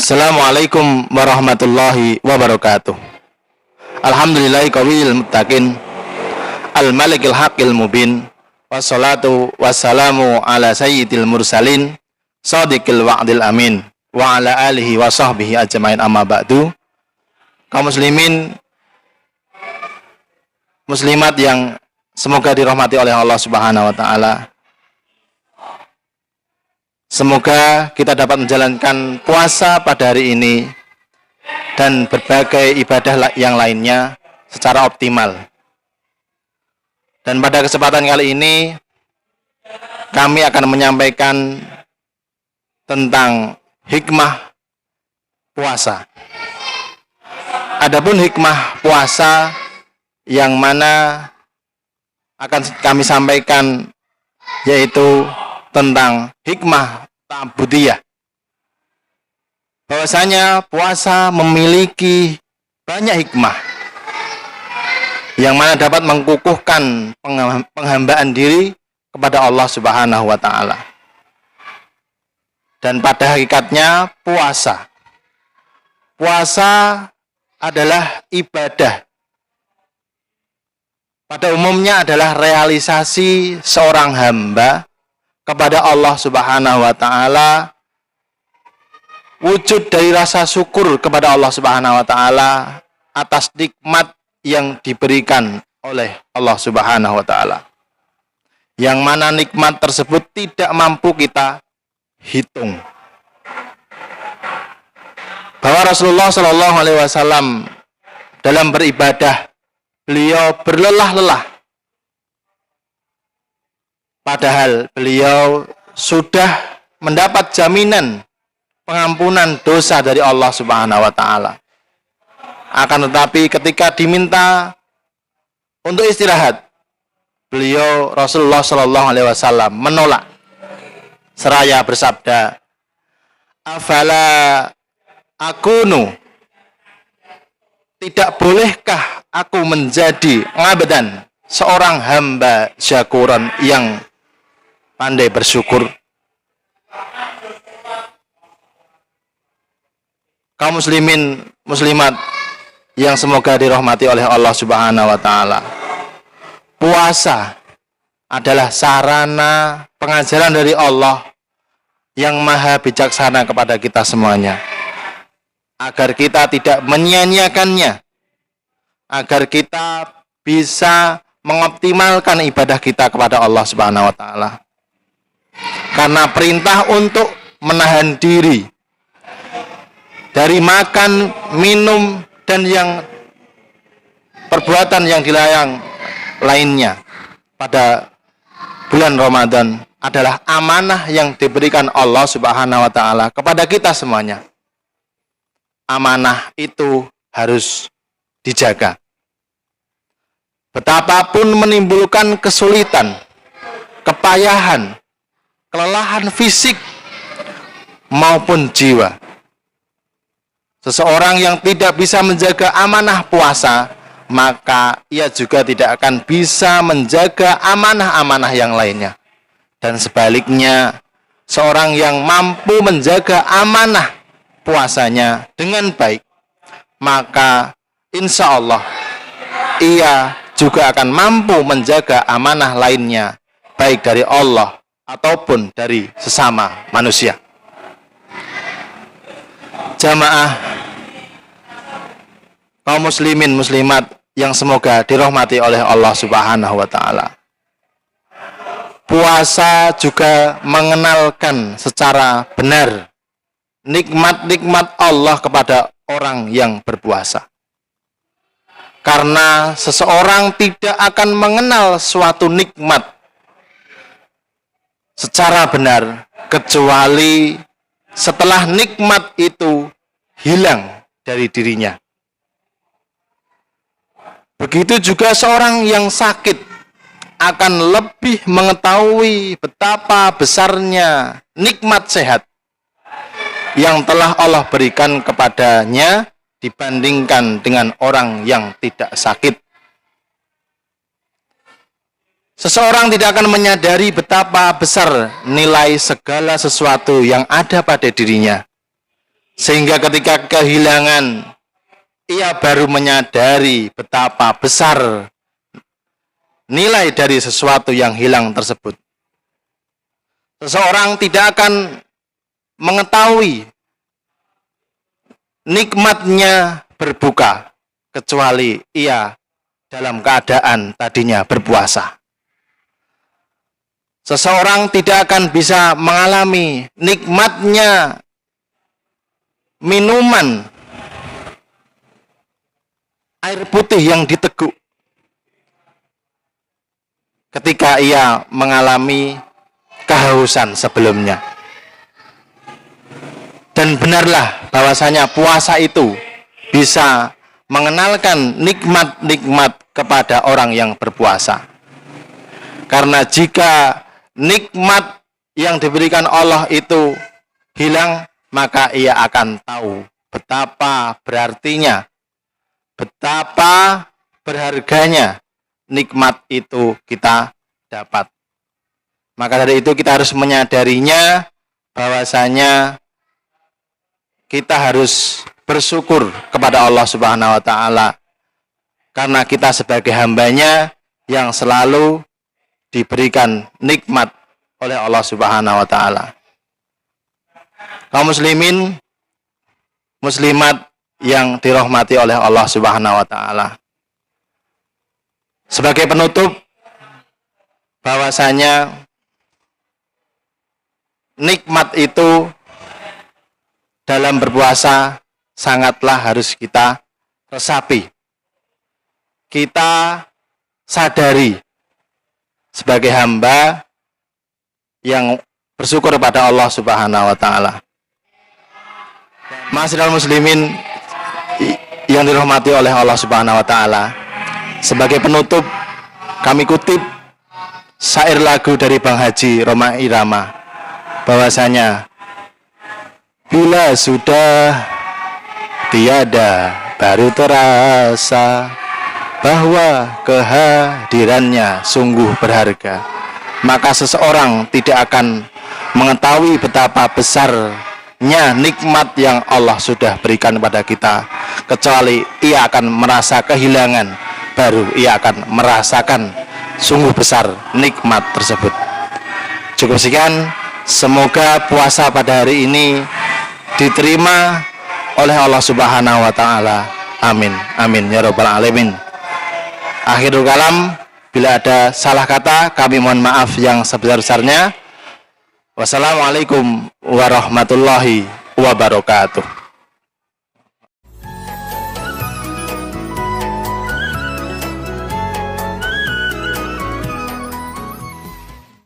Assalamualaikum warahmatullahi wabarakatuh. Alhamdulillahi qawiyil muttaqin, al-malikil haqqil mubin, wassalatu wassalamu ala sayyidil mursalin, shadiqil wa'dil amin, wa ala alihi wa sahbihi ajmain, amma ba'du. Kaum muslimin muslimat yang semoga dirahmati oleh Allah Subhanahu wa taala. Semoga kita dapat menjalankan puasa pada hari ini dan berbagai ibadah yang lainnya secara optimal. Dan pada kesempatan kali ini kami akan menyampaikan tentang hikmah puasa. Adapun hikmah puasa yang mana akan kami sampaikan yaitu tentang hikmah ta'budiyah. Bahwasanya puasa memiliki banyak hikmah yang mana dapat mengukuhkan penghambaan diri kepada Allah Subhanahu wa taala. Dan pada hakikatnya puasa adalah ibadah. Pada umumnya adalah realisasi seorang hamba kepada Allah Subhanahu wa taala, wujud dari rasa syukur kepada Allah Subhanahu wa taala atas nikmat yang diberikan oleh Allah Subhanahu wa taala. Yang mana nikmat tersebut tidak mampu kita hitung. Bahwa Rasulullah Shallallahu alaihi wasallam dalam beribadah beliau berlelah-lelah. Padahal beliau sudah mendapat jaminan pengampunan dosa dari Allah Subhanahu wa taala. Akan tetapi ketika diminta untuk istirahat, beliau Rasulullah Shallallahu alaihi wasallam menolak seraya bersabda, "Afala akunu, tidak bolehkah aku menjadi ngabedan, seorang hamba syakuran yang pandai bersyukur?" Kaum muslimin muslimat yang semoga dirahmati oleh Allah Subhanahu wa taala. Puasa adalah sarana pengajaran dari Allah yang maha bijaksana kepada kita semuanya, agar kita tidak menyia-nyiakannya, agar kita bisa mengoptimalkan ibadah kita kepada Allah Subhanahu wa taala. Karena perintah untuk menahan diri dari makan, minum, dan yang perbuatan yang dilarang lainnya pada bulan Ramadan adalah amanah yang diberikan Allah Subhanahu wa taala kepada kita semuanya. Amanah itu harus dijaga. Betapapun menimbulkan kesulitan, kepayahan, kelelahan fisik maupun jiwa, seseorang yang tidak bisa menjaga amanah puasa, maka ia juga tidak akan bisa menjaga amanah-amanah yang lainnya. Dan sebaliknya, seorang yang mampu menjaga amanah puasanya dengan baik, maka insya Allah ia juga akan mampu menjaga amanah lainnya, baik dari Allah ataupun dari sesama manusia. Jamaah kaum muslimin muslimat yang semoga dirahmati oleh Allah Subhanahu wa taala. Puasa juga mengenalkan secara benar nikmat-nikmat Allah kepada orang yang berpuasa. Karena seseorang tidak akan mengenal suatu nikmat secara benar kecuali setelah nikmat itu hilang dari dirinya. Begitu juga seorang yang sakit akan lebih mengetahui betapa besarnya nikmat sehat yang telah Allah berikan kepadanya dibandingkan dengan orang yang tidak sakit. Seseorang tidak akan menyadari betapa besar nilai segala sesuatu yang ada pada dirinya Sehingga ketika kehilangan, ia baru menyadari betapa besar nilai dari sesuatu yang hilang tersebut. Seseorang tidak akan mengetahui nikmatnya berbuka kecuali ia dalam keadaan tadinya berpuasa. Seseorang tidak akan bisa mengalami nikmatnya minuman air putih yang diteguk ketika ia mengalami kehausan sebelumnya. Dan benarlah bahwasanya puasa itu bisa mengenalkan nikmat-nikmat kepada orang yang berpuasa. Karena jika nikmat yang diberikan Allah itu hilang, maka ia akan tahu betapa berartinya, betapa berharganya nikmat itu kita dapat. Maka dari itu kita harus menyadarinya bahwasanya kita harus bersyukur kepada Allah Subhanahu wa taala karena kita sebagai hambanya yang selalu diberikan nikmat oleh Allah Subhanahu wa taala. Kaum muslimin, muslimat yang dirahmati oleh Allah Subhanahu wa taala. Sebagai penutup, bahwasanya nikmat itu dalam berpuasa sangatlah harus kita resapi. Kita sadari sebagai hamba yang bersyukur kepada Allah Subhanahu wa taala. Ma'asyiral muslimin yang dirahmati oleh Allah Subhanahu wa taala. Sebagai penutup, kami kutip syair lagu dari Bang Haji Roma Irama, bahwasanya bila sudah tiada baru terasa bahwa kehadirannya sungguh berharga, maka seseorang tidak akan mengetahui betapa besarnya nikmat yang Allah sudah berikan kepada kita, kecuali ia akan merasa kehilangan, baru ia akan merasakan sungguh besar nikmat tersebut. Cukup sekian, semoga puasa pada hari ini diterima oleh Allah Subhanahu wa taala. Amin. Amin ya rabbal alamin. Akhirul kalam, bila ada salah kata kami mohon maaf yang sebesar-besarnya. Wassalamualaikum warahmatullahi wabarakatuh.